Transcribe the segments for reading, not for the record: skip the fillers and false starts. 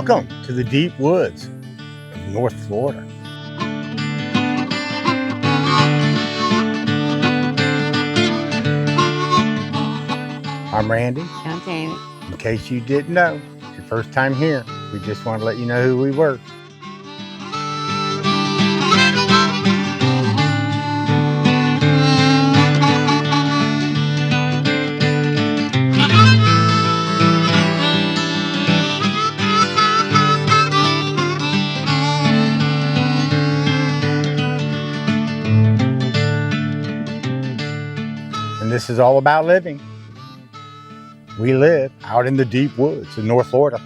Welcome to the deep woods of North Florida. I'm Randy. I'm Tammy. In case you didn't know, it's your first time here, we just want to let you know who we were. And this is all about living. We live out in the deep woods in North Florida.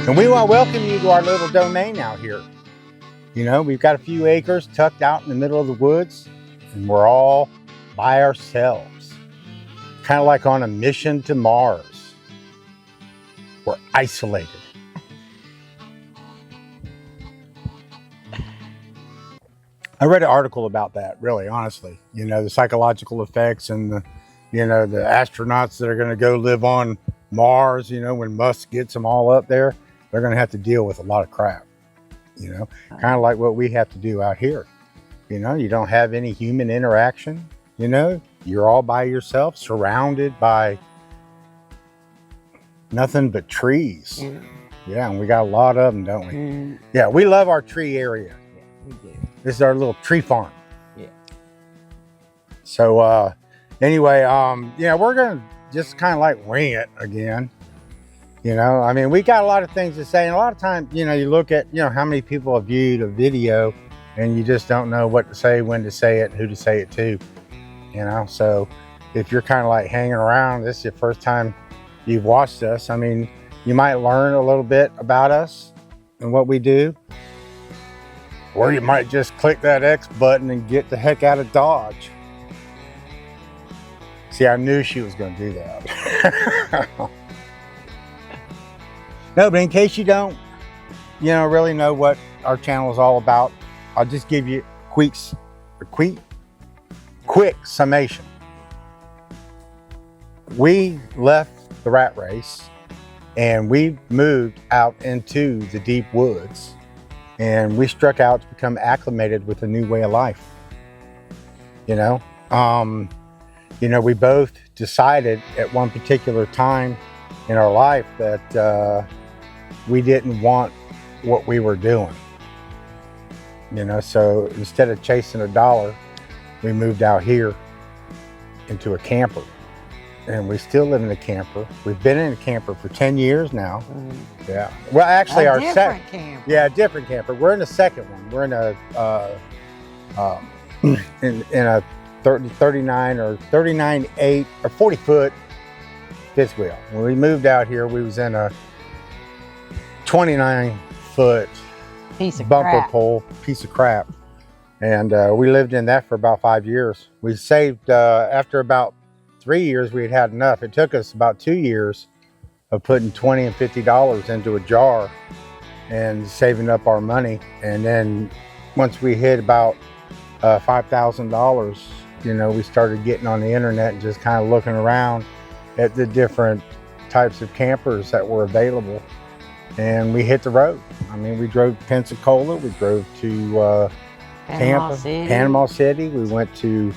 And we want to welcome you to our little domain out here. You know, we've got a few acres tucked out in the middle of the woods, and we're all by ourselves. Kind of like on a mission to Mars. We're isolated. I read an article about that, really, honestly. You know, the psychological effects and the astronauts that are going to go live on Mars, you know, when Musk gets them all up there, they're going to have to deal with a lot of crap, you know, kind of like what we have to do out here. You know, you don't have any human interaction, you know, you're all by yourself, surrounded by nothing but trees. Yeah, and we got a lot of them, don't we? Yeah, we love our tree area. Yeah, we do. This is our little tree farm. Yeah. So anyway, yeah, we're gonna just kind of like wing it again. You know, I mean, we got a lot of things to say, and a lot of times, you know, you look at, you know, how many people have viewed a video, and you just don't know what to say, when to say it, who to say it to. You know, so if you're kind of like hanging around, this is your first time you've watched us. I mean, you might learn a little bit about us and what we do. Or you might just click that X button and get the heck out of Dodge. See, I knew she was going to do that. No, but in case you don't, you know, really know what our channel is all about, I'll just give you a quick summation. We left the rat race and we moved out into the deep woods. And we struck out to become acclimated with a new way of life. You know, we both decided at one particular time in our life that we didn't want what we were doing. You know, so instead of chasing a dollar, we moved out here into a camper. And we still live in a camper. We've been in a camper for 10 years now. Yeah. Well, actually, our second camper. Yeah, a different camper. We're in the second one. We're in a 39 or 39.8 or 40 foot fifth wheel. When we moved out here, we was in a 29 foot bumper pole piece of crap, and we lived in that for about 5 years. We saved after about 3 years, we had enough. It took us about 2 years of putting $20 and $50 into a jar and saving up our money. And then once we hit about $5,000, you know, we started getting on the internet and just kind of looking around at the different types of campers that were available. And we hit the road. I mean, we drove to Pensacola, we drove to Panama City. We went to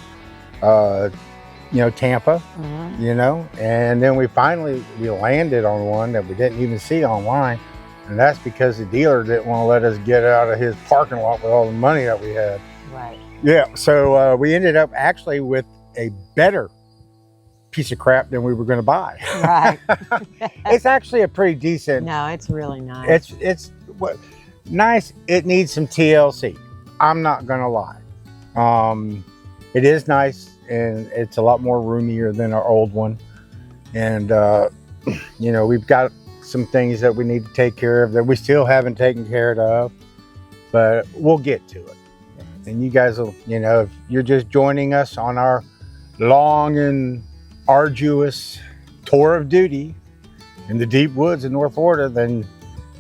Tampa, you know, and then we landed on one that we didn't even see online. And that's because the dealer didn't want to let us get out of his parking lot with all the money that we had. Right. Yeah. So we ended up actually with a better piece of crap than we were going to buy. Right. It's actually a pretty decent. No, it's really nice. It's nice. It needs some TLC. I'm not going to lie. It is nice. And it's a lot more roomier than our old one. And, you know, we've got some things that we need to take care of that we still haven't taken care of, but we'll get to it. And you guys will, you know, if you're just joining us on our long and arduous tour of duty in the deep woods in North Florida, then,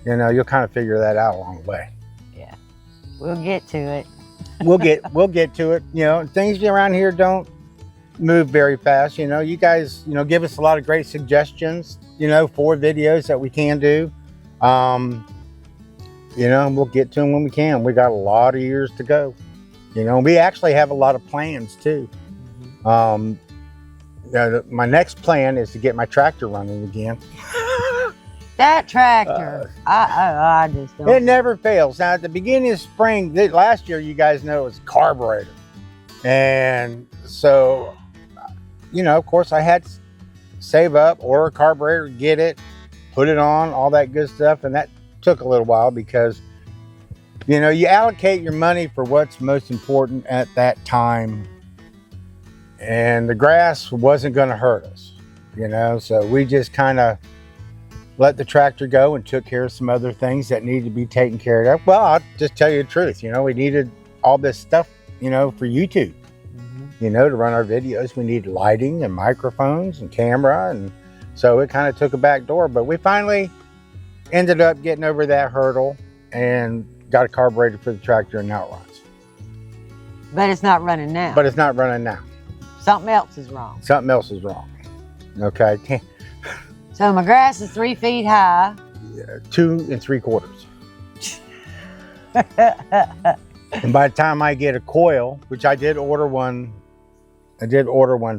you know, you'll kind of figure that out along the way. Yeah, we'll get to it. We'll get to it. You know, things around here don't move very fast. You know, you guys, give us a lot of great suggestions, for videos that we can do. We'll get to them when we can. We got a lot of years to go. We actually have a lot of plans too. My next plan is to get my tractor running again. That tractor, I just don't. It never fails. Now, at the beginning of spring, last year, you guys know, it was carburetor. And so, of course, I had to save up, order a carburetor, get it, put it on, all that good stuff. And that took a little while because, you allocate your money for what's most important at that time. And the grass wasn't going to hurt us, so we just kind of let the tractor go and took care of some other things that needed to be taken care of. Well, I'll just tell you the truth. We needed all this stuff, for YouTube, to run our videos. We needed lighting and microphones and camera. And so it kind of took a back door, but we finally ended up getting over that hurdle and got a carburetor for the tractor, and now it runs. But it's not running now. But it's not running now. Something else is wrong. Something else is wrong. Okay. So my grass is 3 feet high. 2 3/4. And by the time I get a coil, which I did order one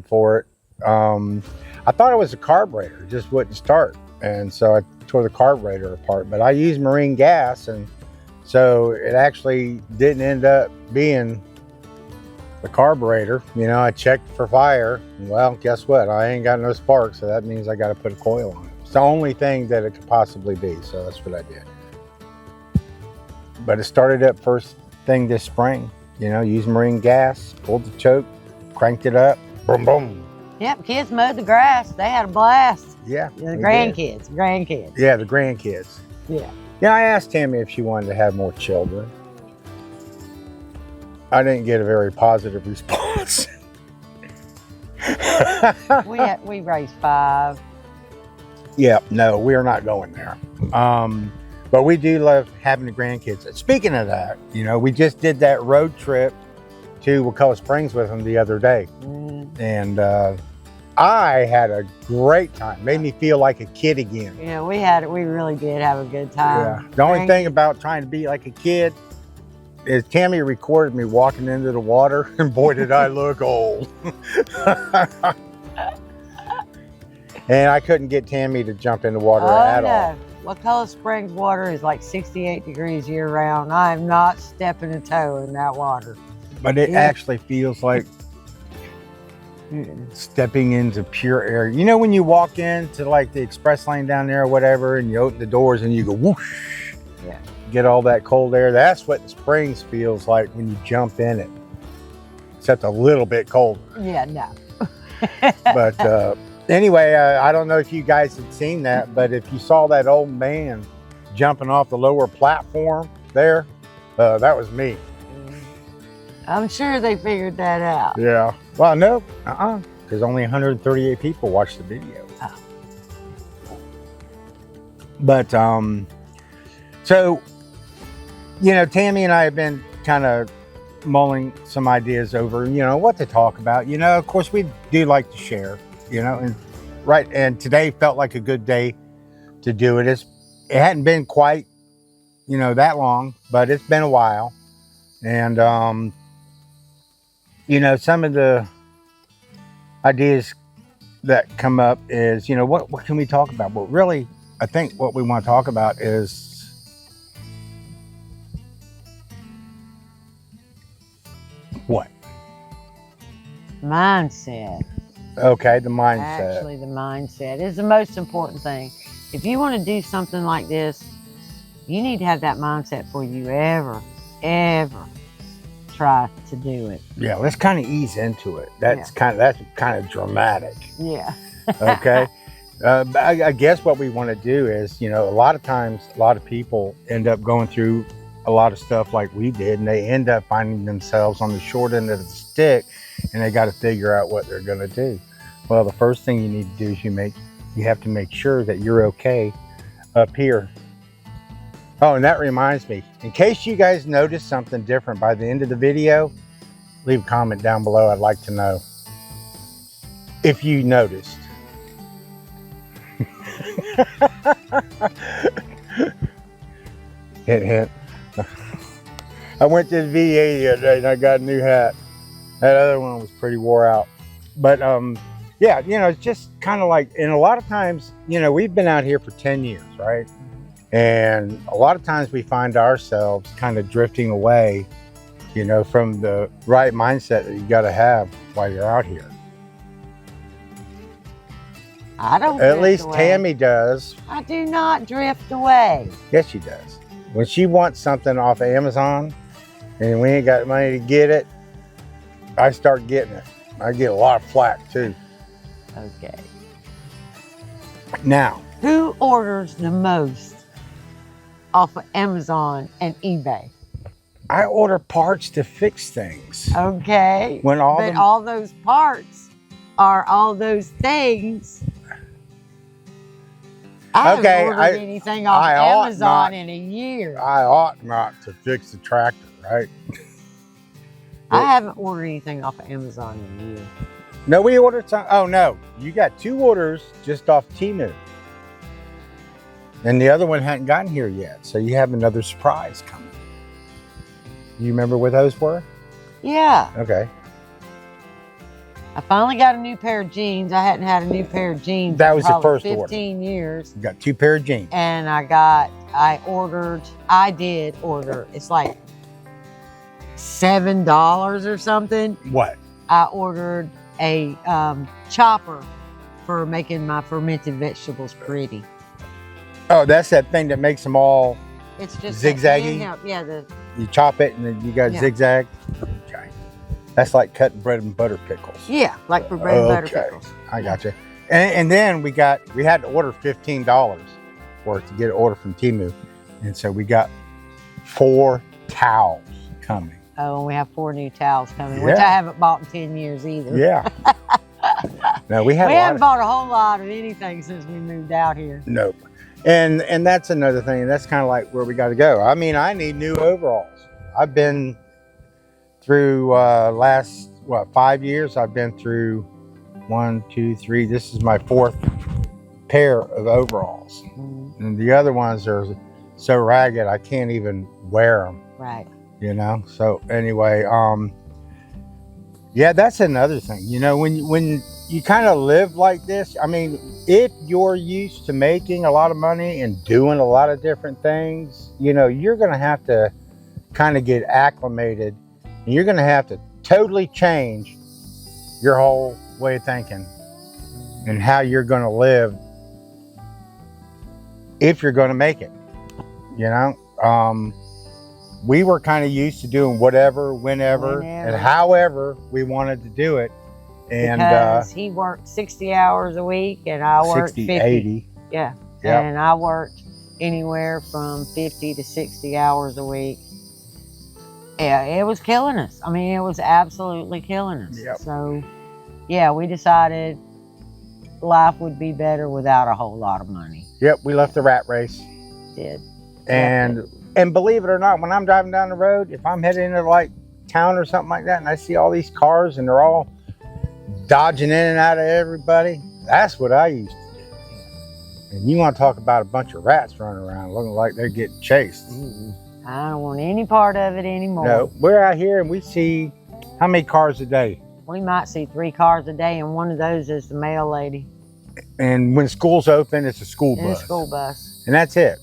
for it. I thought it was a carburetor, it just wouldn't start. And so I tore the carburetor apart, but I used marine gas. And so it actually didn't end up being the carburetor. I checked for fire. Well, guess what? I ain't got no spark, so that means I got to put a coil on it. It's the only thing that it could possibly be, so that's what I did. But it started up first thing this spring. Used marine gas, pulled the choke, cranked it up, boom, boom. Yep, kids mowed the grass. They had a blast. Yeah. The grandkids. Yeah, the grandkids. Yeah. Yeah, I asked Tammy if she wanted to have more children. I didn't get a very positive response. we raised 5. Yeah, no, we're not going there. But we do love having the grandkids. Speaking of that, we just did that road trip to Wakulla Springs with them the other day. And I had a great time. Made me feel like a kid again. We really did have a good time. Yeah. The only thing about trying to be like a kid is Tammy recorded me walking into the water, and boy, did I look old. And I couldn't get Tammy to jump in the water at all. Wakulla Springs water is like 68 degrees year round. I am not stepping a toe in that water. But it actually feels like stepping into pure air. When you walk into like the express lane down there or whatever, and you open the doors and you go whoosh. Yeah. Get all that cold air. That's what the Springs feels like when you jump in it, except a little bit colder. Yeah, no. But anyway, I don't know if you guys had seen that, but if you saw that old man jumping off the lower platform there, that was me. I'm sure they figured that out. Yeah. Well, no, because only 138 people watched the video. Oh. But so, Tammy and I have been kind of mulling some ideas over, what to talk about. Of course, we do like to share, and today felt like a good day to do it. It hadn't been quite, that long, but it's been a while. And, some of the ideas that come up is, what can we talk about? But really, I think what we want to talk about is what? Mindset. Okay, the mindset. Actually, the mindset is the most important thing. If you want to do something like this, you need to have that mindset before you ever try to do it. Yeah, let's kind of ease into it. That's kind of dramatic. Yeah. Okay. I guess what we want to do is, a lot of times, a lot of people end up going through a lot of stuff like we did, and they end up finding themselves on the short end of the stick, and they got to figure out what they're going to do. Well, the first thing you need to do is you have to make sure that you're okay up here. Oh, and that reminds me, in case you guys notice something different by the end of the video, leave a comment down below. I'd like to know. if you noticed. Hint, hint. I went to the VA the other day and I got a new hat. That other one was pretty wore out. But yeah, you know, it's just kind of like, and a lot of times, you know, we've been out here for 10 years, right? And a lot of times we find ourselves kind of drifting away, you know, from the right mindset that you got to have while you're out here. I don't. At least away. Tammy does. I do not drift away. Yes, she does. When she wants something off of Amazon and we ain't got money to get it, I start getting it. I get a lot of flack too. Okay. Now, who orders the most off of Amazon and eBay? I order parts to fix things. Okay. When all those parts are all those things. I haven't ordered anything off Amazon in a year. I ought not to fix the tractor, right? I haven't ordered anything off of Amazon in a year. No, we ordered some. Oh no, you got 2 orders just off Temu. And the other one hadn't gotten here yet. So you have another surprise coming. You remember what those were? Yeah. Okay. I finally got a new pair of jeans. I hadn't had a new pair of jeans. That was the first 15 order. years. You got 2 pair of jeans. And I did order, it's like $7 or something. What? I ordered a chopper for making my fermented vegetables pretty. Oh, that's that thing that makes them all It's just zigzaggy? Yeah, you chop it and then you got zigzag. Okay. That's like cutting bread and butter pickles. Yeah, like for bread and butter pickles. I got you. And then we had to order $15 for it to get an order from Temu. And so we got 4 towels coming. Oh, and we have 4 new towels coming, which I haven't bought in 10 years either. Yeah. No, we haven't bought a whole lot of anything since we moved out here. Nope. And that's another thing. That's kind of like where we got to go. I mean, I need new overalls. I've been through last 5 years. I've been through 1, 2, 3. This is my 4th pair of overalls, and the other ones are so ragged I can't even wear them. Right. You know. So anyway, yeah, that's another thing. You know, when you kind of live like this, I mean, if you're used to making a lot of money and doing a lot of different things, you know, you're going to have to kind of get acclimated, and you're going to have to totally change your whole way of thinking and how you're going to live if you're going to make it. You know, we were kind of used to doing whatever, whenever, and however we wanted to do it. And because he worked 60 hours a week and I worked 60, 50. 80. Yeah. Yep. And I worked anywhere from 50 to 60 hours a week. Yeah, it was killing us. I mean, it was absolutely killing us. Yep. So, yeah, we decided life would be better without a whole lot of money. Yep, we left the rat race. Did. And believe it or not, when I'm driving down the road, if I'm heading into like town or something like that, and I see all these cars and they're all dodging in and out of everybody, that's what I used to do. And you want to talk about a bunch of rats running around looking like they're getting chased. I don't want any part of it anymore. No, we're out here and we see how many cars a day? We might see 3 cars a day, and one of those is the mail lady. And when school's open, it's a school bus. And a school bus. And that's it.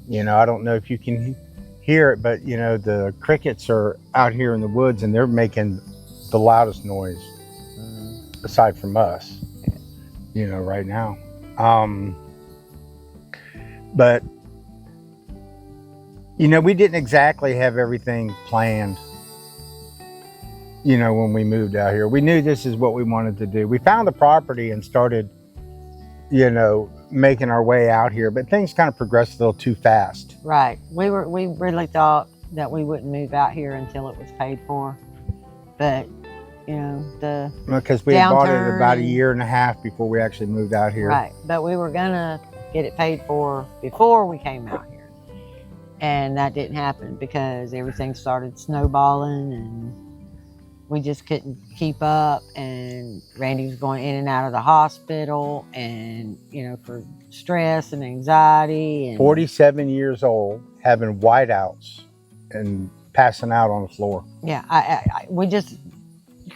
You know, I don't know if you can hear it, but you know, the crickets are out here in the woods and they're making the loudest noise aside from us, you know, right now. But you know, we didn't exactly have everything planned, you know, when we moved out here. We knew this is what we wanted to do. We found the property and started, you know, making our way out here, but things kind of progressed a little too fast. Right. We really thought that we wouldn't move out here until it was paid for. But, you know, because we had bought it about a year and a half before we actually moved out here. Right. But we were going to get it paid for before we came out here. And that didn't happen because everything started snowballing and we just couldn't keep up, and Randy was going in and out of the hospital, and for stress and anxiety. And 47 years old, having whiteouts and passing out on the floor. Yeah, we just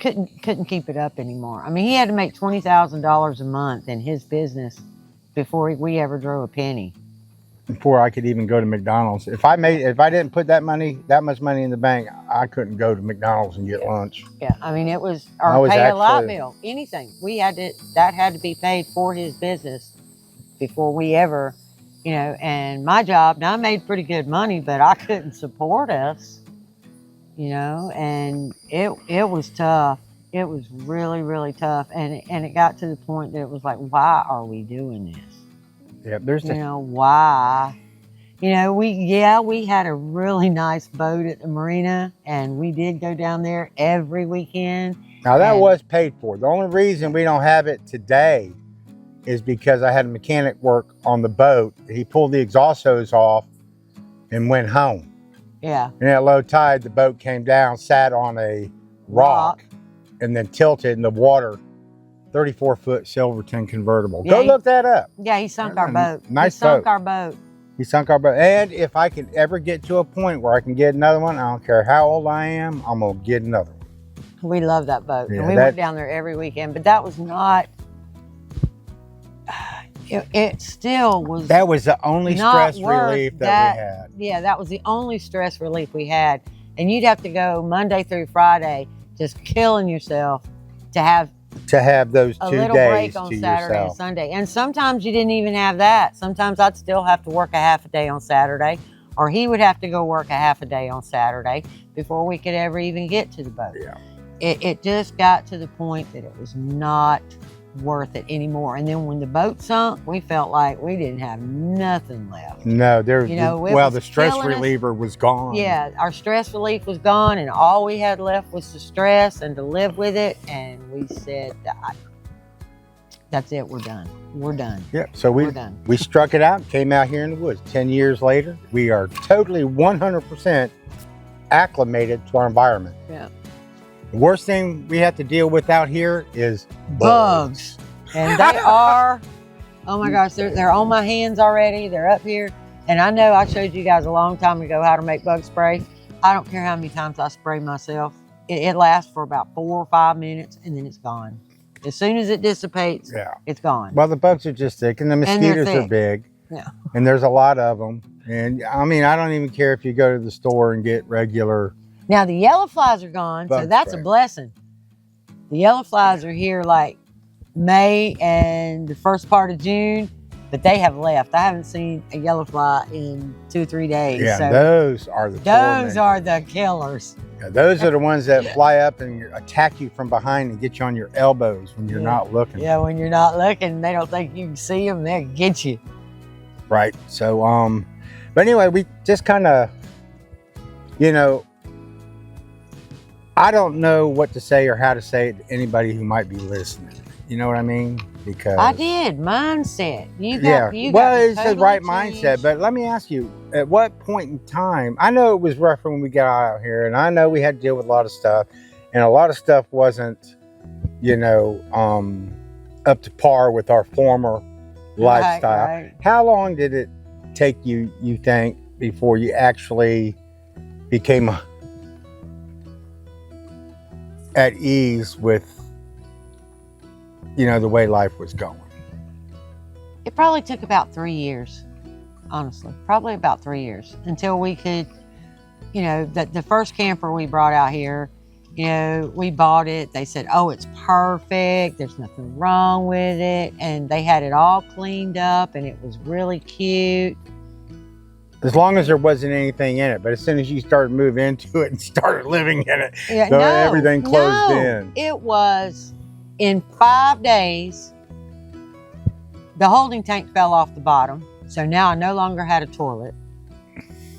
couldn't keep it up anymore. I mean, he had to make $20,000 a month in his business before we ever drove a penny. Before I could even go to McDonald's. If I didn't put that much money in the bank, I couldn't go to McDonald's and get lunch. Yeah, I mean, it was, or pay a light bill, anything. That had to be paid for his business before we ever, and my job, now I made pretty good money, but I couldn't support us, and it was tough. It was really, really tough. And it got to the point that it was like, why are we doing this? Yeah, why? We had a really nice boat at the marina, and we did go down there every weekend. Now that was paid for. The only reason we don't have it today is because I had a mechanic work on the boat. He pulled the exhaust hose off and went home. Yeah. And at low tide, the boat came down, sat on a rock. And then tilted in the water. 34-foot Silverton convertible. Go look that up. Yeah, he sunk our boat. Nice boat. He sunk our boat. He sunk our boat. And if I can ever get to a point where I can get another one, I don't care how old I am, I'm going to get another one. We love that boat. Yeah, and we went down there every weekend. But that was not, it still was. That was the only stress relief that we had. Yeah, that was the only stress relief we had. And you'd have to go Monday through Friday, just killing yourself to have those 2 days a little break on to Saturday yourself. and Sunday. And sometimes you didn't even have that. Sometimes I'd still have to work a half a day on Saturday, or he would have to go work a half a day on Saturday before we could ever even get to the boat. Yeah. It just got to the point that it was not worth it anymore. And then when the boat sunk, we felt like we didn't have nothing left. No, the stress reliever was gone. Yeah, our stress relief was gone, and all we had left was the stress and to live with it. And we said, that's it, we're done. We're done. Yeah, so we're done. We struck it out, came out here in the woods. 10 years later, we are totally 100% acclimated to our environment. Yeah. The worst thing we have to deal with out here is bugs. And they are, oh my gosh, they're on my hands already. They're up here. And I know I showed you guys a long time ago how to make bug spray. I don't care how many times I spray myself. It lasts for about 4 or 5 minutes, and then it's gone. As soon as it dissipates, it's gone. Well, the bugs are just thick, and the mosquitoes are big. Yeah. And there's a lot of them. And I mean, I don't even care if you go to the store and get regular. Now the yellow flies are gone, so that's a blessing. The yellow flies are here like May and the first part of June, but they have left. I haven't seen a yellow fly in 2 or 3 days. Yeah, so those are the killers. Yeah, those are the ones that fly up and attack you from behind and get you on your elbows when you're not looking. Yeah, when you're not looking, they don't think you can see them, they'll get you. Right. So, but anyway, we just kind of, I don't know what to say or how to say it to anybody who might be listening. You know what I mean? Because I did. Mindset. It's the right mindset. But let me ask you, at what point in time, I know it was rough when we got out here, and I know we had to deal with a lot of stuff, and a lot of stuff wasn't, up to par with our former lifestyle. Right. How long did it take you think, before you actually became at ease with, the way life was going? It probably took about 3 years, honestly. Probably about 3 years until we could, the first camper we brought out here, we bought it. They said, oh, it's perfect. There's nothing wrong with it. And they had it all cleaned up, and it was really cute. As long as there wasn't anything in it. But as soon as you started moving into it and started living in it, everything closed in. It was in 5 days, the holding tank fell off the bottom. So now I no longer had a toilet.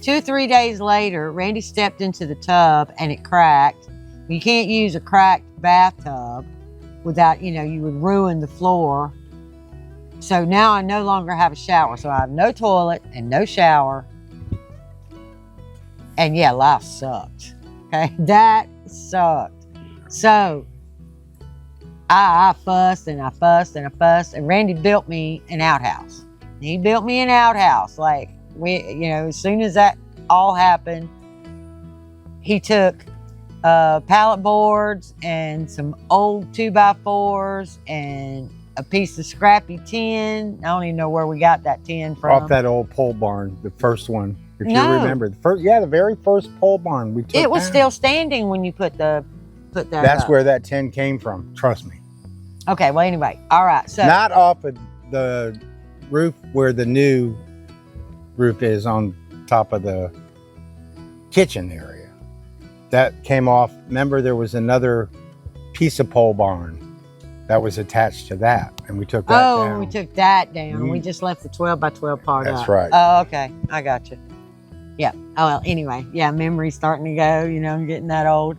2 or 3 days later, Randy stepped into the tub and it cracked. You can't use a cracked bathtub without, you would ruin the floor. So now I no longer have a shower. So I have no toilet and no shower. And yeah, life sucked. Okay, that sucked. So I fussed and I fussed and I fussed, and Randy built me an outhouse. He built me an outhouse. Like, as soon as that all happened, he took pallet boards and some old 2x4s and a piece of scrappy tin. I don't even know where we got that tin from. Off that old pole barn, the first one. If you remember, the very first pole barn we took. It was still standing when you put that. That's up. where that tin came from. Trust me. Okay. Well, anyway, all right. So not off of the roof where the new roof is on top of the kitchen area. That came off. Remember, there was another piece of pole barn that was attached to that, and we took that down. Oh, we took that down. We just left the 12x12 part That's up. right. Oh, okay. I got you. Yeah. Oh, well, anyway. Yeah, memory's starting to go, I'm getting that old.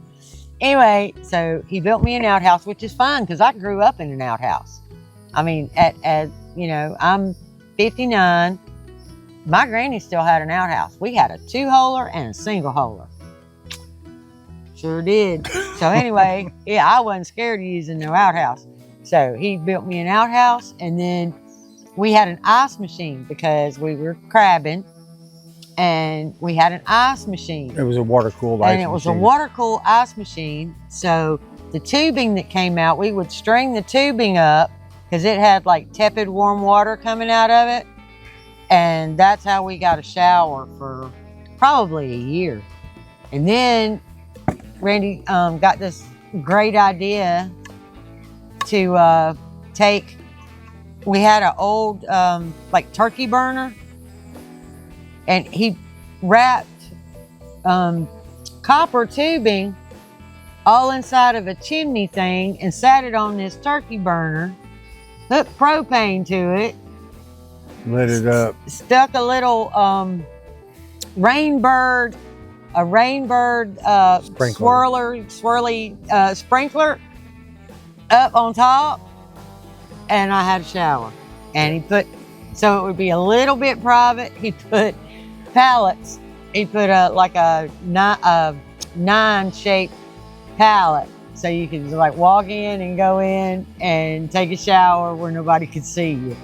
Anyway, so he built me an outhouse, which is fine because I grew up in an outhouse. I mean, I'm 59. My granny still had an outhouse. We had a 2-holer and a single-holer. Sure did. So anyway, yeah, I wasn't scared of using no outhouse. So he built me an outhouse, and then we had an ice machine because we were crabbing, and we had an ice machine. It was a water-cooled ice machine. And it was a water-cooled ice machine. So the tubing that came out, we would string the tubing up because it had like tepid warm water coming out of it. And that's how we got a shower for probably a year. And then Randy got this great idea to we had an old like turkey burner, and he wrapped copper tubing all inside of a chimney thing and sat it on this turkey burner, hooked propane to it, lit it up, stuck a little rainbird swirly sprinkler up on top, and I had a shower. And so it would be a little bit private. He put pallets. He put a 9-shaped pallet, so you could just like walk in and go in and take a shower where nobody could see you.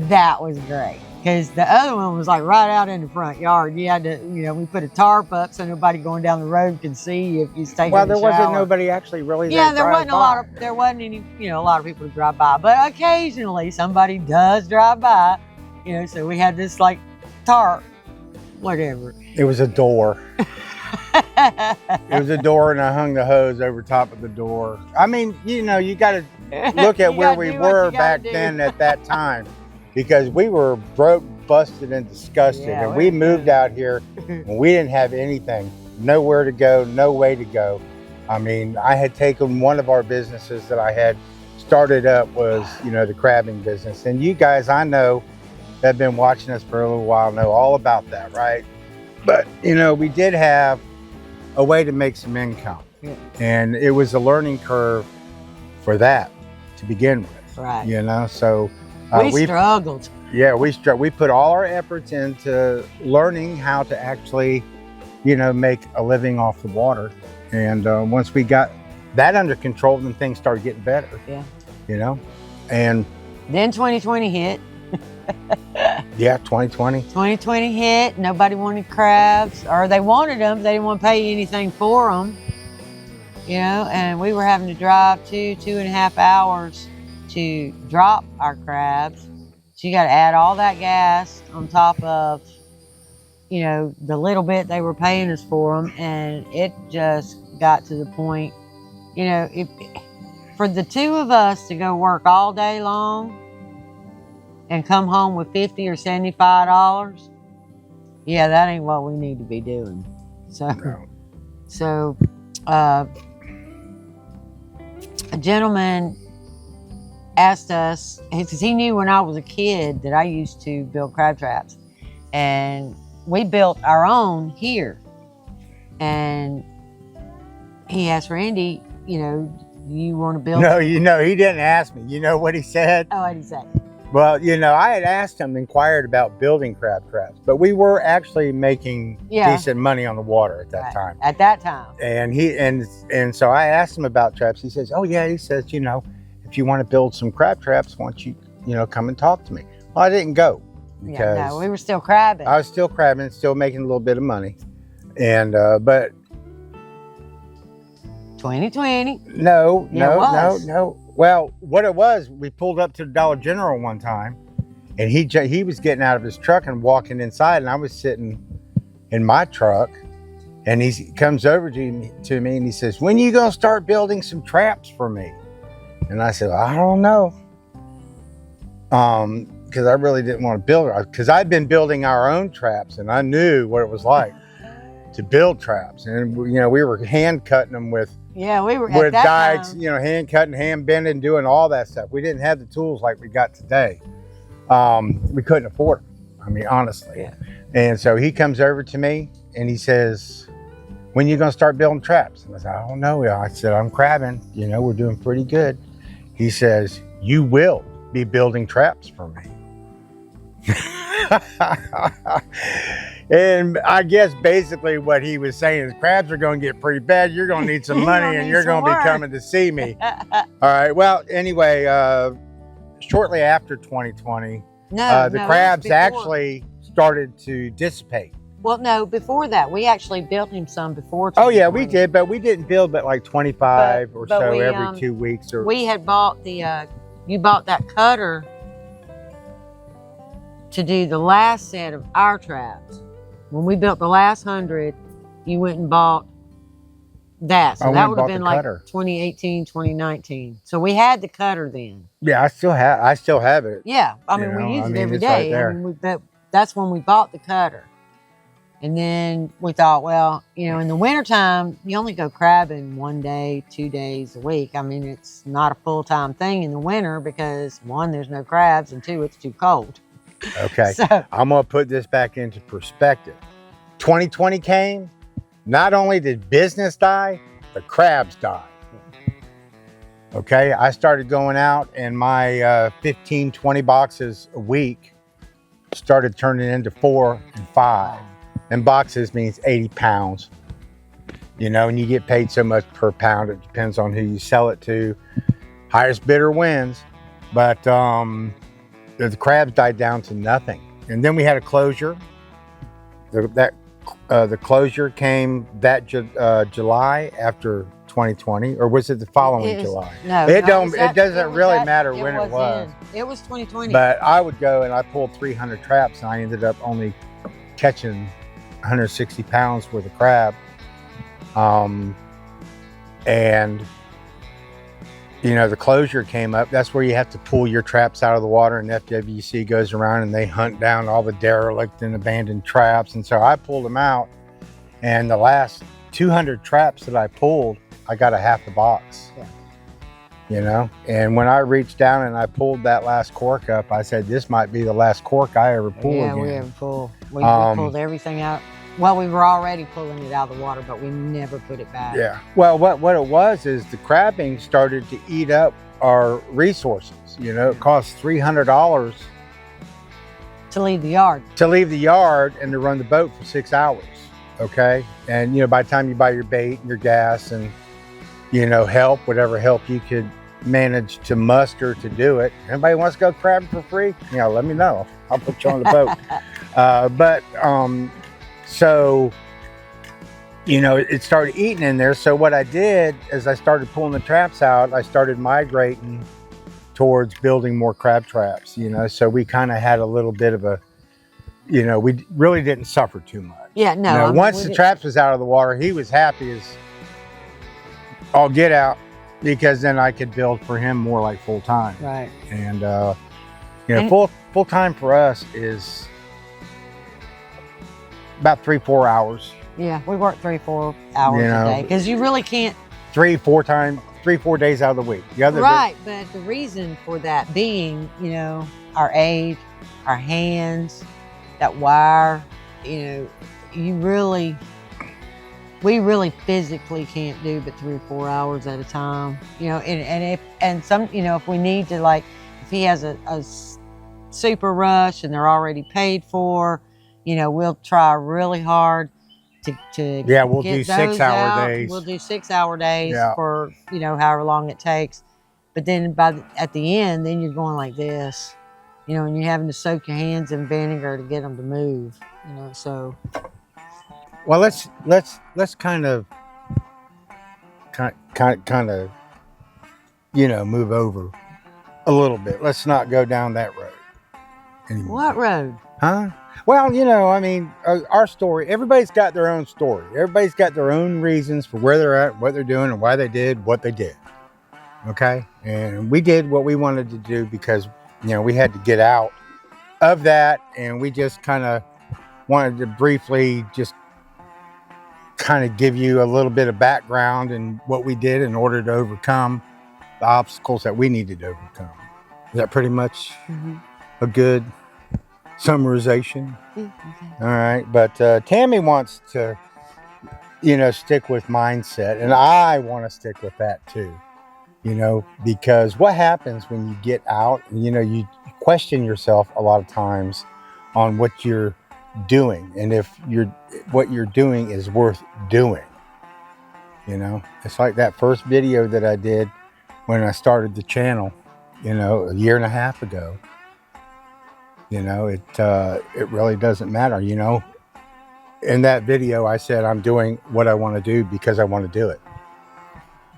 That was great. Because the other one was like right out in the front yard. You had to, we put a tarp up so nobody going down the road could see you if you was taking a shower. Well, there wasn't nobody actually really there. Yeah, there wasn't a lot of people to drive by. But occasionally somebody does drive by, so we had this like tarp, whatever. It was a door. It was a door, and I hung the hose over top of the door. I mean, you got to look at where we were back then at that time. Because we were broke, busted, and disgusted. Yeah, and we moved out here and we didn't have anything. Nowhere to go, no way to go. I mean, I had taken one of our businesses that I had started up was, the crabbing business. And you guys, I know, that have been watching us for a little while know all about that, right? But, we did have a way to make some income. Yeah. And it was a learning curve for that to begin with. Right. So... we struggled. Yeah, we put all our efforts into learning how to actually, make a living off the water. And once we got that under control, then things started getting better. Yeah. And then 2020 hit. Yeah, 2020. 2020 hit. Nobody wanted crabs, or they wanted them, but they didn't want to pay anything for them. And we were having to drive 2.5 hours to drop our crabs. So you got to add all that gas on top of, the little bit they were paying us for them. And it just got to the point, for the two of us to go work all day long and come home with $50 or $75, yeah, that ain't what we need to be doing. So a gentleman asked us, because he knew when I was a kid that I used to build crab traps, and we built our own here. And he asked Randy, you want to build? No, he didn't ask me. You know what he said? Oh, what did he say? Well, you know, I had asked him, inquired about building crab traps, but we were actually making decent money on the water at that time. At that time. And so I asked him about traps. He says, "Oh yeah," he says, "you know, if you want to build some crab traps, why don't you, come and talk to me?" Well, I didn't go because no, we were still crabbing. I was still crabbing, still making a little bit of money, and but 2020. No. Well, what it was, we pulled up to the Dollar General one time, and he was getting out of his truck and walking inside, and I was sitting in my truck, and he comes over to me and he says, "When you gonna start building some traps for me?" And I said, "I don't know," because I really didn't want to build it, because I'd been building our own traps, and I knew what it was like to build traps, and we were hand cutting them with. Yeah, we were with dikes, hand cutting, hand bending, doing all that stuff. We didn't have the tools like we got today. We couldn't afford them. I mean, honestly. Yeah. And so he comes over to me and he says, "When you gonna start building traps?" And I said, "I don't know." I said, "I'm crabbing. We're doing pretty good." He says, "You will be building traps for me." And I guess basically what he was saying is, crabs are going to get pretty bad. You're going to need some money, and you're going to be coming to see me. All right. Well, anyway, shortly after 2020, the crabs actually started to dissipate. Well, no, before that, we actually built him some before 2020. Oh, yeah, we did, but we didn't build but like 25 or so every 2 weeks. We had bought you bought that cutter to do the last set of our traps. When we built the last 100, you went and bought that. So that would have been like 2018, 2019. So we had the cutter then. Yeah, I still have it. Yeah, I mean, we use it every day. Right, I mean, that's when we bought the cutter. And then we thought, well, in the wintertime, you only go crabbing 1 day, 2 days a week. I mean, it's not a full-time thing in the winter because, one, there's no crabs, and two, it's too cold. Okay, so I'm going to put this back into perspective. 2020 came, not only did business die, the crabs died. Okay, I started going out, and my 15, 20 boxes a week started turning into 4 and 5. And boxes means 80 pounds. And you get paid so much per pound. It depends on who you sell it to. Highest bidder wins. But the crabs died down to nothing. And then we had a closure. The closure came that July after 2020, or was it the following July? No, it doesn't really matter when it was. It was 2020. But I would go and I pulled 300 traps, and I ended up only catching 160 pounds worth of crab. And the closure came up. That's where you have to pull your traps out of the water, and FWC goes around and they hunt down all the derelict and abandoned traps. And so I pulled them out, and the last 200 traps that I pulled, I got a half a box. Yeah. And when I reached down and I pulled that last cork up, I said, "This might be the last cork I ever pull again." We ever pull. We pulled everything out. Well, we were already pulling it out of the water, but we never put it back. Yeah. Well, what it was is the crabbing started to eat up our resources. It cost $300 to leave the yard. To leave the yard and to run the boat for 6 hours. Okay. And by the time you buy your bait and your gas and help, whatever help you could manage to muster to do it. Anybody wants to go crabbing for free? Let me know. I'll put you on the boat. So, it started eating in there. So what I did is I started pulling the traps out. I started migrating towards building more crab traps, so we kind of had a little bit of a, we really didn't suffer too much. Yeah, no. Once the traps was out of the water, he was happy as all get out, because then I could build for him more like full time. Right. And, full time for us is about 3-4 hours. Yeah, we work 3-4 hours a day, because you really can't. 3-4 days out of the week. But the reason for that being, our age, our hands, that wire, we really physically can't do but 3 or 4 hours at a time. If we need to, like, if he has a super rush and they're already paid for, you know, we'll try really hard to Yeah, we'll get do those 6-hour out. days. We'll do 6-hour days Yeah. for, you know, however long it takes. But then at the end, then you're going like this, you know, and you're having to soak your hands in vinegar to get them to move, you know. So, well, let's kind of, you know, move over a little bit. Let's not go down that road anymore. what road? Huh? Well, you know, I mean, our story, everybody's got their own story. Everybody's got their own reasons for where they're at, what they're doing, and why they did what they did. Okay? And we did what we wanted to do because, you know, we had to get out of that, and we just kind of wanted to briefly just kind of give you a little bit of background and what we did in order to overcome the obstacles that we needed to overcome. Is that pretty much a good summarization? Okay. All right, but Tammy wants to, you know, stick with mindset, and I want to stick with that too, you know, because what happens when you get out, you know, you question yourself a lot of times on what you're doing and if what you're doing is worth doing. You know, it's like that first video that I did when I started the channel, you know, 1.5 years ago. You know, it really doesn't matter, you know. In that video, I said I'm doing what I want to do because I want to do it.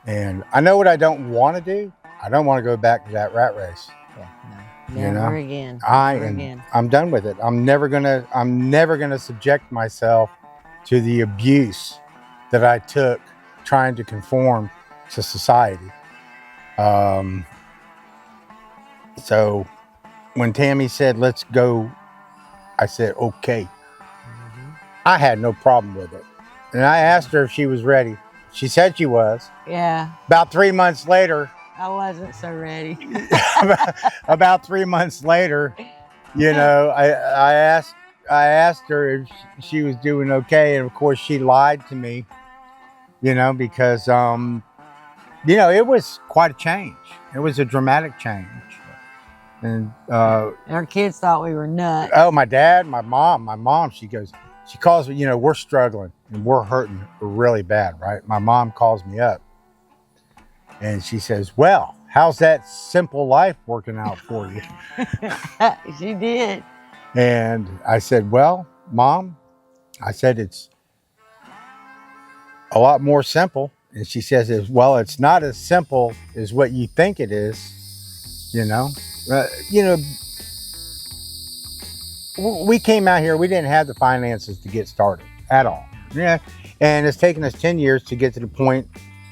And I know what I don't want to do. I don't want to go back to that rat race. Yeah, no. Never again. I'm done with it. I'm never gonna subject myself to the abuse that I took trying to conform to society. So when Tammy said, let's go, I said, okay. I had no problem with it. And I asked her if she was ready. She said she was. Yeah. About 3 months later. I wasn't so ready. About 3 months later, you know, I asked her if she was doing okay. And of course she lied to me, you know, because, you know, it was quite a change. It was a dramatic change. And our kids thought we were nuts. Oh, my dad, my mom, she calls me, you know, we're struggling and we're hurting really bad, right? My mom calls me up and she says, well, how's that simple life working out for you? She did. And I said, well, Mom, I said, it's a lot more simple. And she says, well, it's not as simple as what you think it is, you know. You know, we came out here, we didn't have the finances to get started at all. Yeah. And it's taken us 10 years to get to the point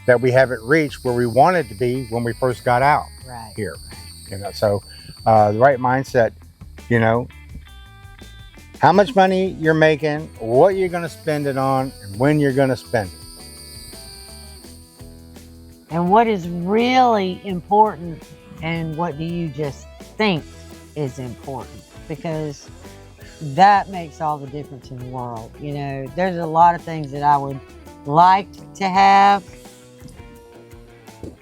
that we haven't reached where we wanted to be when we first got out here. You know, so the right mindset, you know, how much money you're making, what you're going to spend it on, and when you're going to spend it. And what is really important, and what do you just think is important? Because that makes all the difference in the world. You know, there's a lot of things that I would like to have,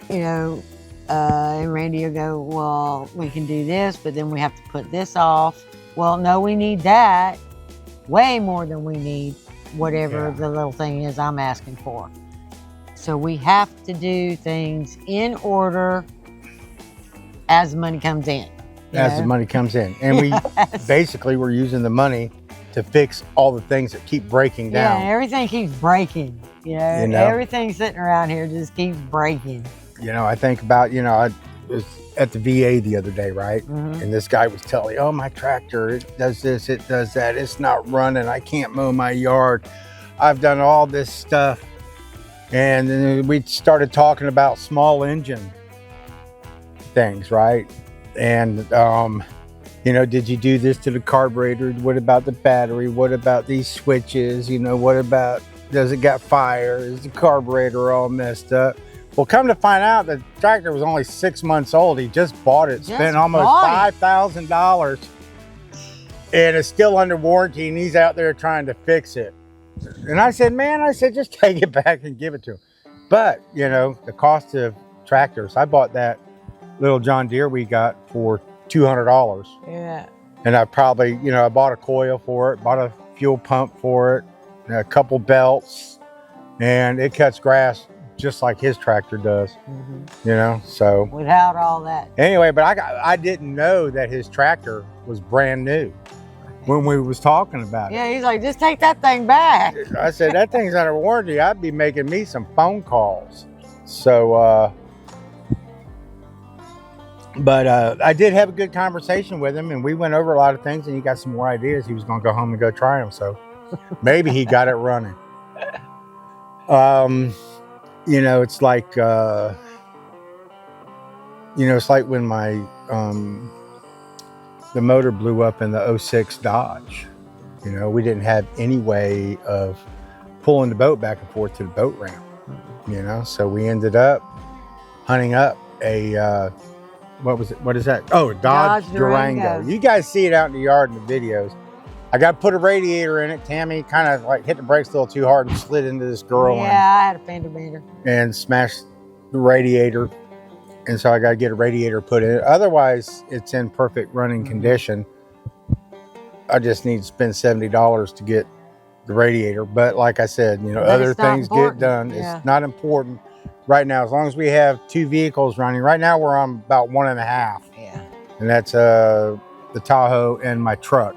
you know, and Randy will go, well, we can do this, but then we have to put this off. Well, no, we need that way more than we need whatever the little thing is I'm asking for. So we have to do things in order as the money comes in. As the money comes in. And we basically we're using the money to fix all the things that keep breaking down. Yeah, everything keeps breaking. You know? Everything sitting around here just keeps breaking. You know, I think about, you know, I was at the VA the other day, right? And this guy was telling me, oh, my tractor, it does this, it does that. It's not running. I can't mow my yard. I've done all this stuff. And then we started talking about small engine things, right? And, you know, did you do this to the carburetor? What about the battery? What about these switches? You know, what about, does it got fire? Is the carburetor all messed up? Well, come to find out, the tractor was only 6 months old. He just bought it, spent almost $5,000, and it's still under warranty, and he's out there trying to fix it. And I said, man, just take it back and give it to him. But, you know, the cost of tractors, I bought that little John Deere we got for $200. Yeah. And I probably, you know, I bought a coil for it, bought a fuel pump for it, and a couple belts, and it cuts grass just like his tractor does, you know, so. Without all that. Anyway, but I didn't know that his tractor was brand new when we was talking about it. Yeah, he's like, just take that thing back. I said, that thing's under warranty. I'd be making me some phone calls. So, but I did have a good conversation with him, and we went over a lot of things, and he got some more ideas. He was going to go home and go try them. So maybe he got it running. You know, it's like, you know, it's like when my, the motor blew up in the 06 Dodge. You know, we didn't have any way of pulling the boat back and forth to the boat ramp, you know, so we ended up hunting up a, what was it? What is that? Oh, Dodge Durango. You guys see it out in the yard in the videos. I got to put a radiator in it. Tammy kind of like hit the brakes a little too hard and slid into this girl. Yeah, I had a fender bender. And smashed the radiator. And so I got to get a radiator put in it. Otherwise, it's in perfect running condition. I just need to spend $70 to get the radiator. But like I said, you know, other things get done. Yeah. It's not important right now. As long as we have 2 vehicles running. Right now, we're on about 1.5. Yeah. And that's the Tahoe and my truck.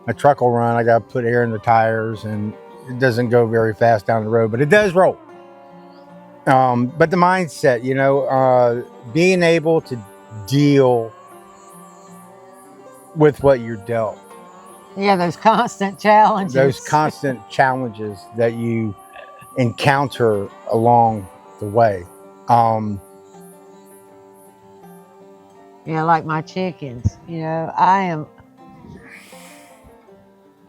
My truck will run. I got to put air in the tires, and it doesn't go very fast down the road, but it does roll. But the mindset, you know, being able to deal with what you're dealt. Yeah, those constant challenges. Those constant challenges that you encounter along the way. Yeah, like my chickens. You know,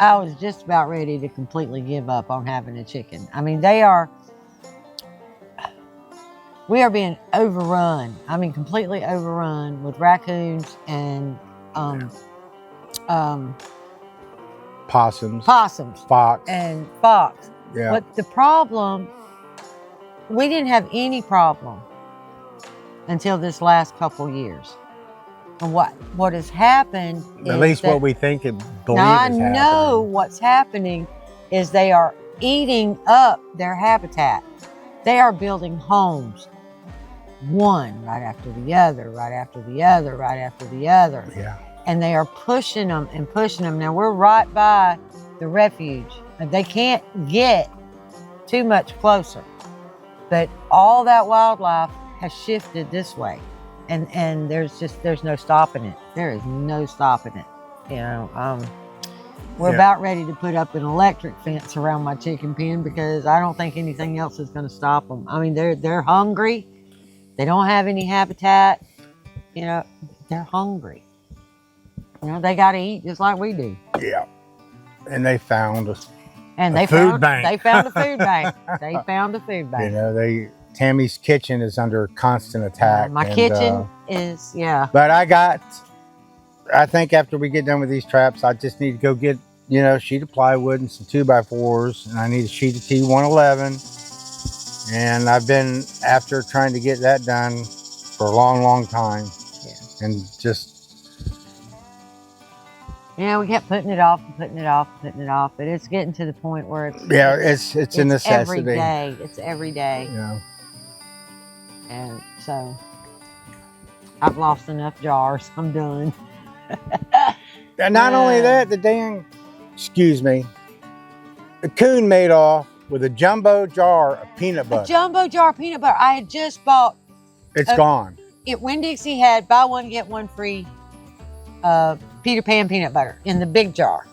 I was just about ready to completely give up on having a chicken. I mean, we are being overrun. I mean, completely overrun with raccoons and possums, fox, and fox. Yeah. But the problem, we didn't have any problem until this last couple years. And what has happened is at least what we think and believe now is happening. I know what's happening is they are eating up their habitat. They are building homes, one right after the other, right after the other, right after the other. Yeah. And they are pushing them and pushing them. Now we're right by the refuge, and they can't get too much closer. But all that wildlife has shifted this way. And there's no stopping it. There is no stopping it. You know, we're about ready to put up an electric fence around my chicken pen because I don't think anything else is going to stop them. I mean, they're hungry. They don't have any habitat. You know, they're hungry. You know, they got to eat just like we do. Yeah. And they found a food bank. They found a food bank. They found a food bank. You know, Tammy's kitchen is under constant attack. My kitchen is, yeah. But I think after we get done with these traps, I just need to go get, you know, a sheet of plywood and some 2x4s, and I need a sheet of T111. And I've been after trying to get that done for a long, long time. Yeah. And just. Yeah, we kept putting it off and putting it off and putting it off, but it's getting to the point where it's a necessity. Every day. It's every day. Yeah. And so I've lost enough jars. I'm done. And not only that, the coon made off with a jumbo jar of peanut butter. A jumbo jar of peanut butter. I had just bought. It's gone. Winn-Dixie had buy one, get one free Peter Pan peanut butter in the big jar.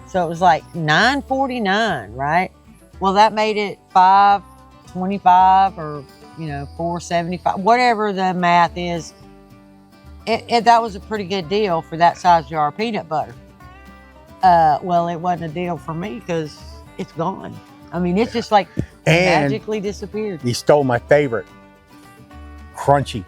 So it was like $9.49, right? Well, that made it $5.25 or, you know, $4.75, whatever the math is. That was a pretty good deal for that size jar of peanut butter. Well, it wasn't a deal for me because it's gone. I mean, it's just like magically disappeared. He stole my favorite, crunchy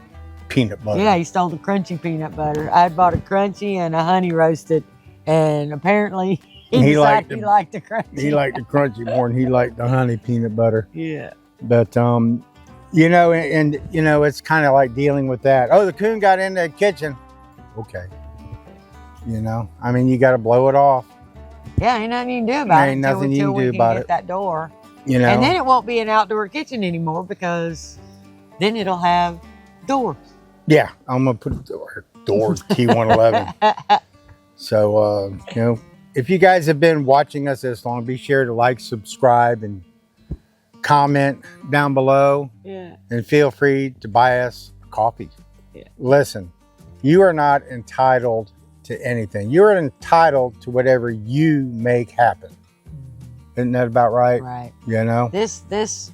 peanut butter. Yeah, he stole the crunchy peanut butter. I had bought a crunchy and a honey roasted, and apparently he liked the crunchy. He liked the crunchy more than he liked the honey peanut butter. Yeah. But you know, and you know, it's kind of like dealing with that. Oh, the coon got in the kitchen. Okay. you know. I mean, you got to blow it off. Yeah, ain't nothing you can do about it. Ain't nothing you can do about it. That door. You know. And then it won't be an outdoor kitchen anymore because then it'll have doors. Yeah, I'm gonna put a door T111. So you know, if you guys have been watching us this long, be sure to like, subscribe, and comment down below. Yeah. And feel free to buy us coffee. Yeah. Listen, you are not entitled to anything. You're entitled to whatever you make happen. Isn't that about right? Right. You know? This,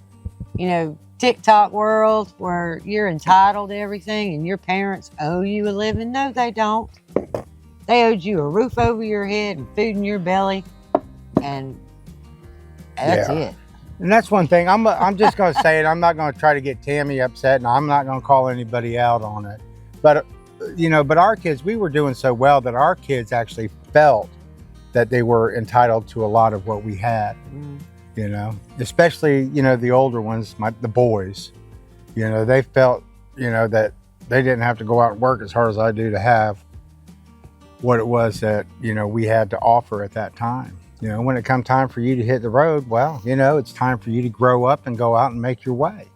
you know, TikTok world where you're entitled to everything and your parents owe you a living. No, they don't. They owed you a roof over your head and food in your belly. And that's it. And that's one thing. I'm just going to say it. I'm not going to try to get Tammy upset, and I'm not going to call anybody out on it. But, you know, but our kids, we were doing so well that our kids actually felt that they were entitled to a lot of what we had, you know, especially, you know, the older ones, the boys, you know, they felt, you know, that they didn't have to go out and work as hard as I do to have what it was that, you know, we had to offer at that time. You know, when it come time for you to hit the road, well, you know, it's time for you to grow up and go out and make your way.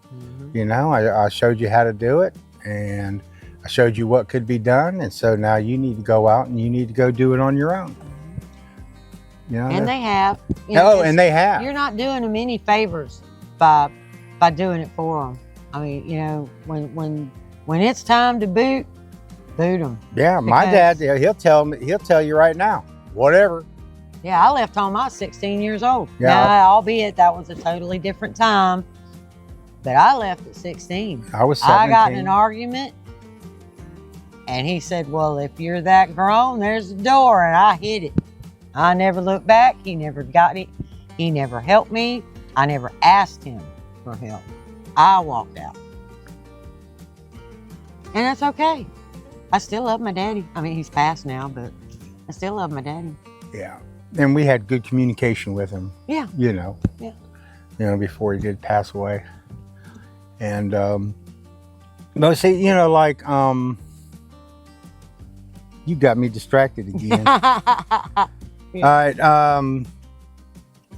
You know, I showed you how to do it, and I showed you what could be done. And so now you need to go out and you need to go do it on your own. You know, and they have. You know, and they have. You're not doing them any favors by doing it for them. I mean, you know, when it's time to boot them. Yeah, my dad, he'll tell you right now, whatever. Yeah, I left home. I was 16 years old. Yeah. Now, albeit that was a totally different time, but I left at 16. I was 17. I got in an argument, and he said, "Well, if you're that grown, there's the door," and I hit it. I never looked back. He never got it. He never helped me. I never asked him for help. I walked out. And that's okay. I still love my daddy. I mean, he's passed now, but I still love my daddy. Yeah. And we had good communication with him. Yeah. You know. Yeah. You know, before he did pass away. And, but see, you know, like, you got me distracted again. Yeah. All right.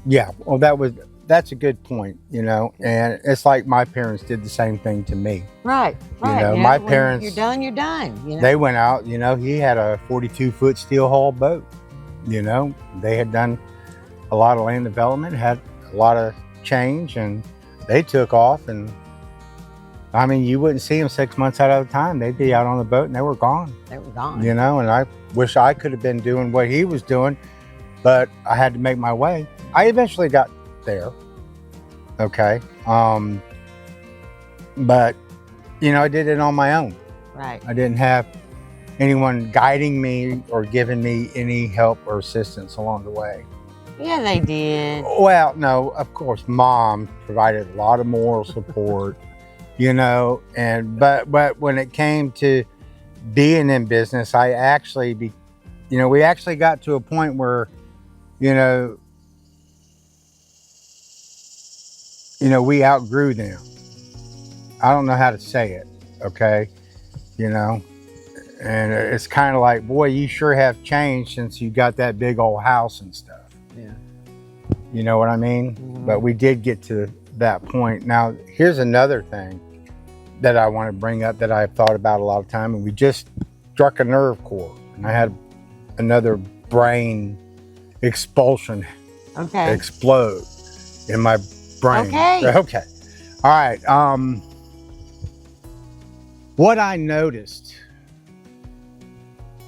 Yeah. Well, that's a good point, you know, and it's like my parents did the same thing to me. Right. You know, my parents, you're done. You know? They went out, you know, he had a 42-foot steel hull boat, you know, they had done a lot of land development, had a lot of change, and they took off. And I mean, you wouldn't see them 6 months out of the time. They'd be out on the boat and they were gone. They were gone. You know, and I wish I could have been doing what he was doing, but I had to make my way. I eventually got there. Okay. But, you know, I did it on my own. Right. I didn't have anyone guiding me or giving me any help or assistance along the way. Yeah, they did. Well, no, of course, Mom provided a lot of moral support, you know, but when it came to being in business, we actually got to a point where, you know, we outgrew them. I don't know how to say it, okay? You know, and it's kind of like, boy, you sure have changed since you got that big old house and stuff. Yeah. You know what I mean? Mm-hmm. But we did get to that point. Now, here's another thing that I want to bring up that I've thought about a lot of time, and we just struck a nerve chord, and I had another brain expulsion explode in my brain. Okay. All right. What I noticed,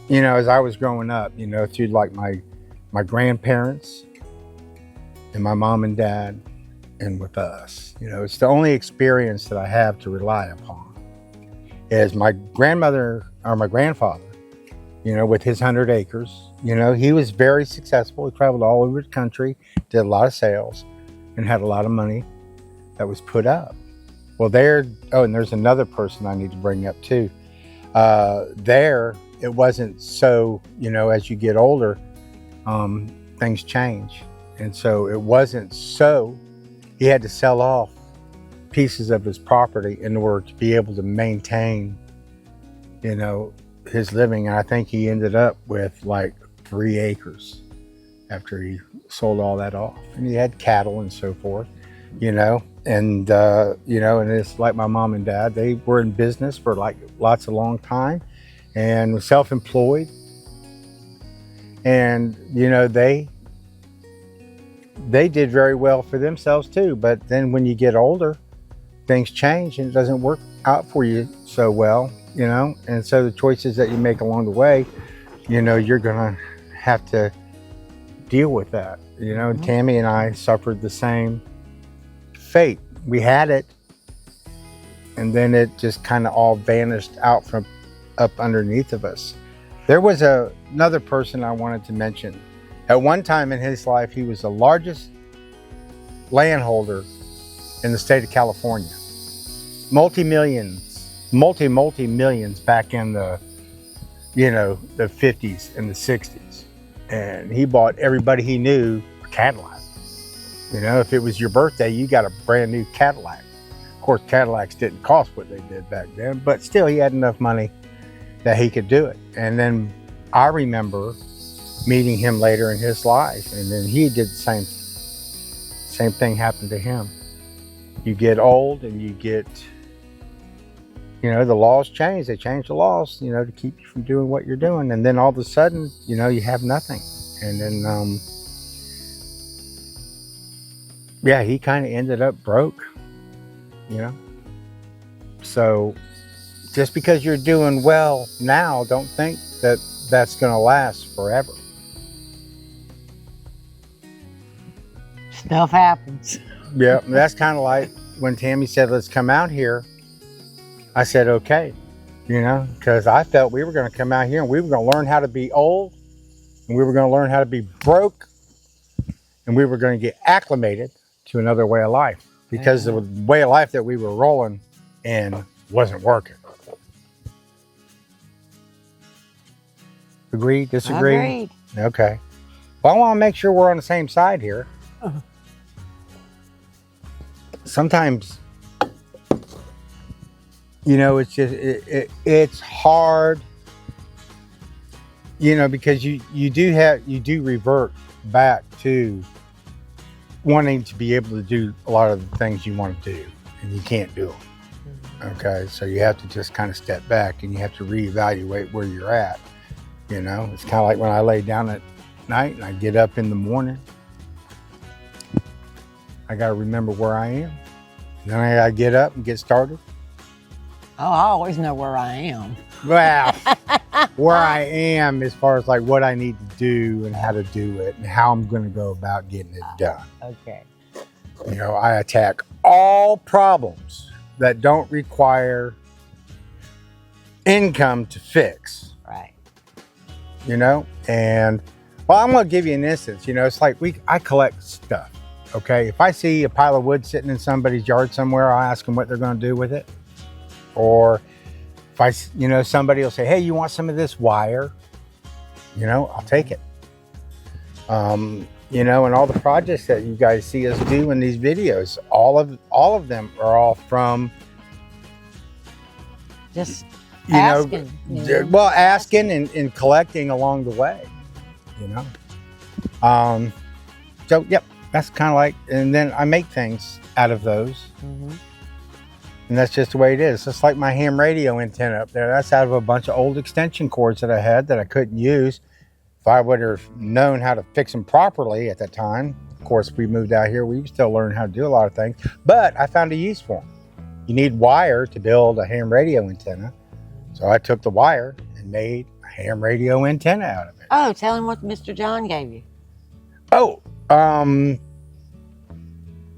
you know, as I was growing up, you know, through like my grandparents and my mom and dad and with us, you know, it's the only experience that I have to rely upon is my grandmother or my grandfather, you know, with his 100 acres, you know, he was very successful. He traveled all over the country, did a lot of sales, and had a lot of money that was put up. Well, and there's another person I need to bring up too. It wasn't so, you know, as you get older, things change. And so it wasn't so, he had to sell off pieces of his property in order to be able to maintain, you know, his living, and I think he ended up with like 3 acres after he sold all that off. And he had cattle and so forth, you know. And you know, and it's like my mom and dad, they were in business for like lots of long time and were self-employed. And you know, they did very well for themselves too. But then when you get older, things change and it doesn't work out for you so well, you know. And so the choices that you make along the way, you know, you're gonna have to deal with that, you know. Mm-hmm. Tammy and I suffered the same fate. We had it, and then it just kind of all vanished out from up underneath of us. There was another person I wanted to mention. At one time in his life, he was the largest landholder in the state of California. Multi-millions back in the, you know, the 50s and the 60s. And he bought everybody he knew a Cadillac. You know, if it was your birthday, you got a brand new Cadillac. Of course, Cadillacs didn't cost what they did back then, but still he had enough money that he could do it. And then I remember meeting him later in his life, and then he did the same thing happened to him. You get old and you get, you know, the laws change. They change the laws, you know, to keep you from doing what you're doing. And then all of a sudden, you know, you have nothing. And then, yeah, he kind of ended up broke, you know. So just because you're doing well now, don't think that that's going to last forever. Stuff happens. Yeah, that's kind of like when Tammy said, let's come out here. I said, okay, you know, because I felt we were going to come out here and we were going to learn how to be old, and we were going to learn how to be broke, and we were going to get acclimated to another way of life, because the way of life that we were rolling in wasn't working. Agree? Disagree? Agreed. Okay. Well, I want to make sure we're on the same side here. Sometimes, you know, it's just it's hard, you know, because you do revert back to wanting to be able to do a lot of the things you want to do, and you can't do them. Okay, so you have to just kind of step back and you have to reevaluate where you're at. You know, it's kind of like when I lay down at night and I get up in the morning, I got to remember where I am. Then I got to get up and get started. Oh, I always know where I am. Well, where I am as far as like what I need to do and how to do it and how I'm going to go about getting it done. Okay. You know, I attack all problems that don't require income to fix. Right. You know, and well, I'm going to give you an instance. You know, it's like I collect stuff. Okay, if I see a pile of wood sitting in somebody's yard somewhere, I'll ask them what they're going to do with it. Or if you know, somebody will say, hey, you want some of this wire? You know, I'll take it. You know, and all the projects that you guys see us do in these videos, all of them are all from just asking. Well, asking and collecting along the way. You know. So yep, that's kind of like, and then I make things out of those. Mm-hmm. And that's just the way it is. Just like my ham radio antenna up there. That's out of a bunch of old extension cords that I had that I couldn't use. If I would have known how to fix them properly at that time, of course, we moved out here, we still learned how to do a lot of things, but I found a use for them. You need wire to build a ham radio antenna. So I took the wire and made a ham radio antenna out of it. Oh, tell him what Mr. John gave you. Oh,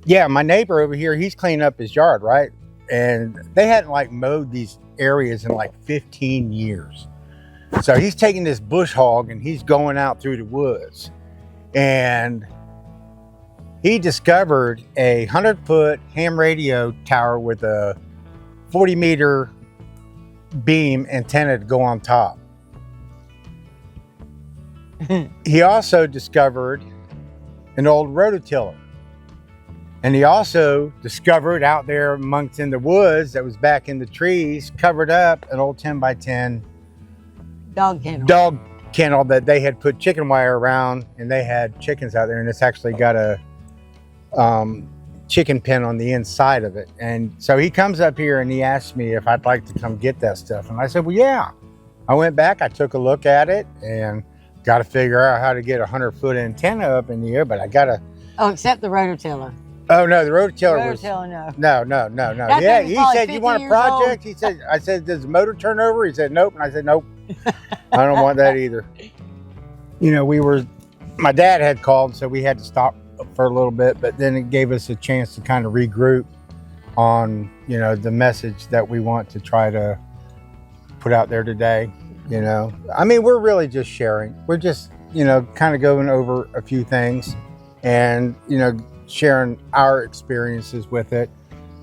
yeah, my neighbor over here, he's cleaning up his yard, right? And they hadn't like mowed these areas in like 15 years. So he's taking this bush hog and he's going out through the woods. And he discovered a 100-foot ham radio tower with a 40-meter beam antenna to go on top. He also discovered an old rototiller. And he also discovered out there amongst in the woods that was back in the trees, covered up an old 10x10 dog kennel that they had put chicken wire around, and they had chickens out there, and it's actually got a chicken pen on the inside of it. And so he comes up here and he asked me if I'd like to come get that stuff, and I said, well, yeah. I went back, I took a look at it, and got to figure out how to get a 100-foot antenna up in the air, but I gotta. Oh, except the rototiller. Oh no, the rototiller was. Rototiller, No. That Yeah, thing he was probably said, you 50 want a years project? He said, I said, does the motor turn over? He said, nope. And I said, nope. I don't want that either. You know, my dad had called, so we had to stop for a little bit, but then it gave us a chance to kind of regroup on, you know, the message that we want to try to put out there today. You know, I mean, we're really just sharing. We're just, you know, kind of going over a few things and, you know, sharing our experiences with it.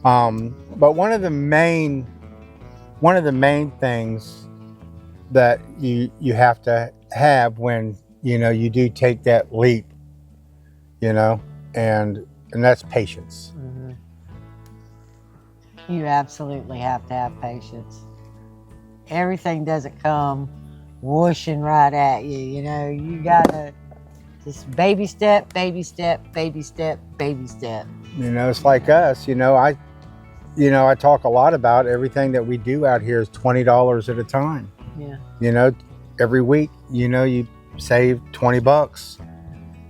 But one of the main things that you have to have when, you know, you do take that leap, you know, and that's patience. Mm-hmm. You absolutely have to have patience. Everything doesn't come whooshing right at you, you know. You gotta just baby step, baby step, baby step, baby step. You know, it's like us, you know, I talk a lot about everything that we do out here is $20 at a time. Yeah. You know, every week, you know, you save $20,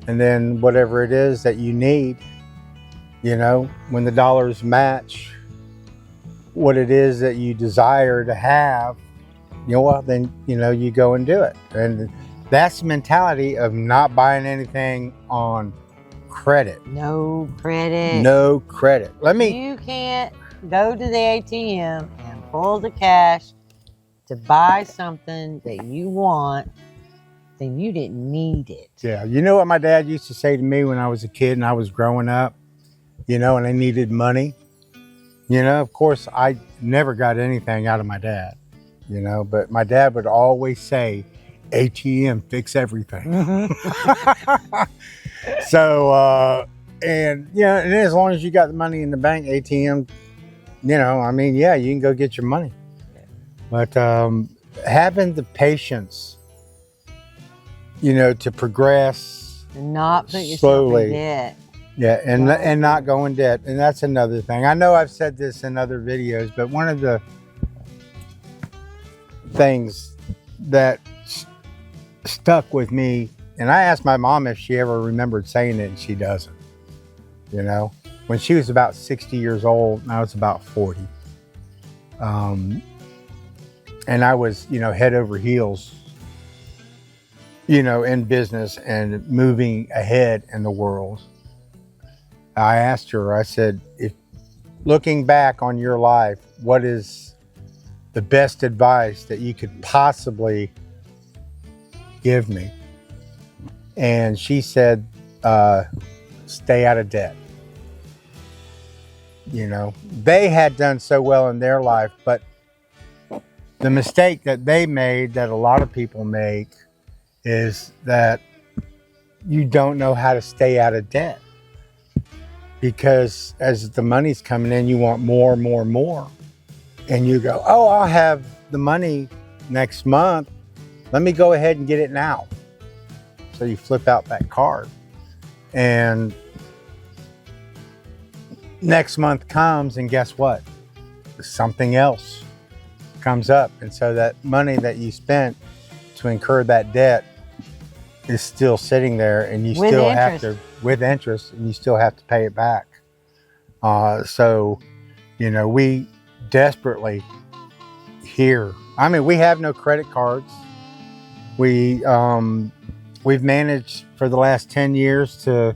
and then whatever it is that you need, you know, when the dollars match what it is that you desire to have, you know what, then, you know, you go and do it. And that's the mentality of not buying anything on credit. No credit. No credit. You can't go to the ATM and pull the cash to buy something that you want, then you didn't need it. Yeah. You know what my dad used to say to me when I was a kid and I was growing up, you know, and I needed money? You know, of course, I never got anything out of my dad. You know, but my dad would always say, ATM fix everything. Mm-hmm. So, and yeah, and as long as you got the money in the bank, ATM, you know, I mean, yeah, you can go get your money. But having the patience, you know, to progress and not put yourself slowly. In debt. Yeah, and not go in debt. And that's another thing. I know I've said this in other videos, but one of the things that stuck with me, and I asked my mom if she ever remembered saying it, and she doesn't. You know, when she was about 60 years old, and I was about 40. And I was, you know, head over heels, you know, in business and moving ahead in the world. I asked her, I said, if looking back on your life, what is the best advice that you could possibly give me? And she said, stay out of debt. You know, they had done so well in their life, but the mistake that they made, that a lot of people make, is that you don't know how to stay out of debt. Because as the money's coming in, you want more, more, more. And you go, oh, I'll have the money next month. Let me go ahead and get it now. So you flip out that card. And next month comes, and guess what? Something else comes up. And so that money that you spent to incur that debt is still sitting there, and you with still interest. have to, with interest, and you still have to pay it back. So, you know, we desperately here, I mean, we have no credit cards. We've managed for the last 10 years to,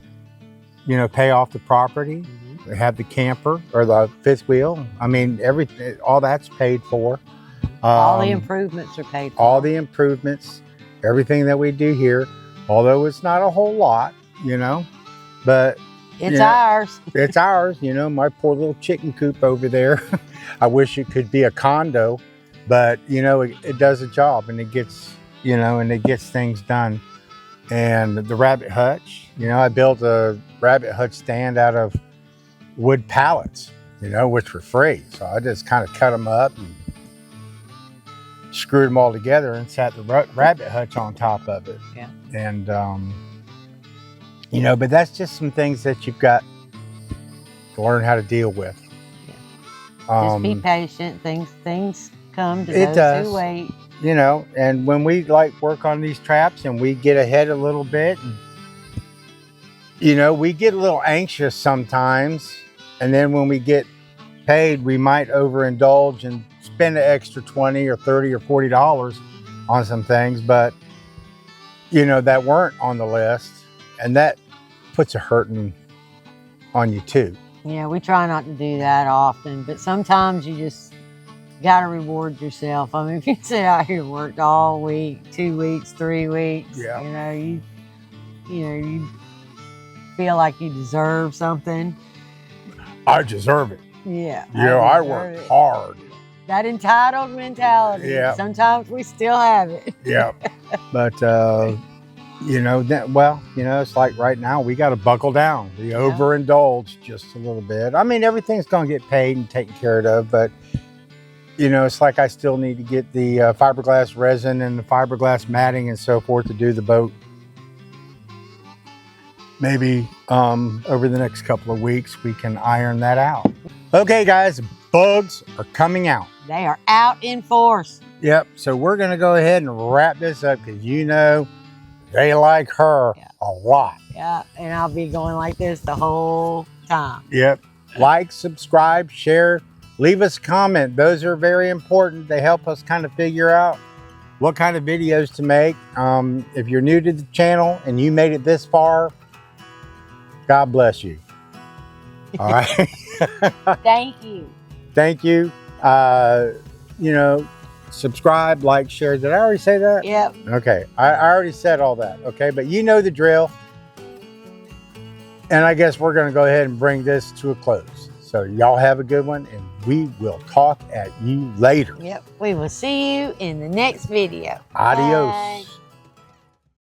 you know, pay off the property. Mm-hmm. We have the camper or the fifth wheel. I mean, everything, all that's paid for. All the improvements are paid for. All the improvements, everything that we do here, although it's not a whole lot, you know, but it's ours. It's ours, you know, my poor little chicken coop over there. I wish it could be a condo, but you know, it does a job, and it gets, you know, and it gets things done. And the rabbit hutch, you know, I built a rabbit hutch stand out of wood pallets, you know, which were free. So I just kind of cut them up and screwed them all together and sat the rabbit hutch on top of it. Yeah. And, you know, but that's just some things that you've got to learn how to deal with. Yeah. Just be patient. Things come to It those who wait. You know, and when we like work on these traps and we get ahead a little bit, and, you know, we get a little anxious sometimes. And then when we get paid, we might overindulge and spend an extra $20 or $30 or $40 on some things, but you know, that weren't on the list, and that puts a hurting on you too. Yeah, we try not to do that often, but sometimes you just gotta reward yourself. I mean, if you sit out here and worked all week, 2 weeks, 3 weeks, Yeah. you feel like you deserve something. I deserve it. Yeah. Yeah, I deserve work it. hard. That entitled mentality. Yeah. Sometimes we still have it. Yeah. But, you know, well, you know, it's like right now we got to buckle down. We overindulge just a little bit. I mean, everything's going to get paid and taken care of, but, you know, it's like I still need to get the fiberglass resin and the fiberglass matting and so forth to do the boat. Maybe over the next couple of weeks, we can iron that out. Okay, guys, bugs are coming out. They are out in force. Yep, so we're gonna go ahead and wrap this up because you know they like her a lot. Yeah, and I'll be going like this the whole time. Yep, like, subscribe, share, leave us a comment. Those are very important. They help us kind of figure out what kind of videos to make. If you're new to the channel and you made it this far, God bless you. All right. Thank you. Thank you. You know, subscribe, like, share. Did I already say that? Yep. Okay. I already said all that. Okay. But you know the drill. And I guess we're going to go ahead and bring this to a close. So y'all have a good one, and we will talk at you later. Yep. We will see you in the next video. Adios. Bye.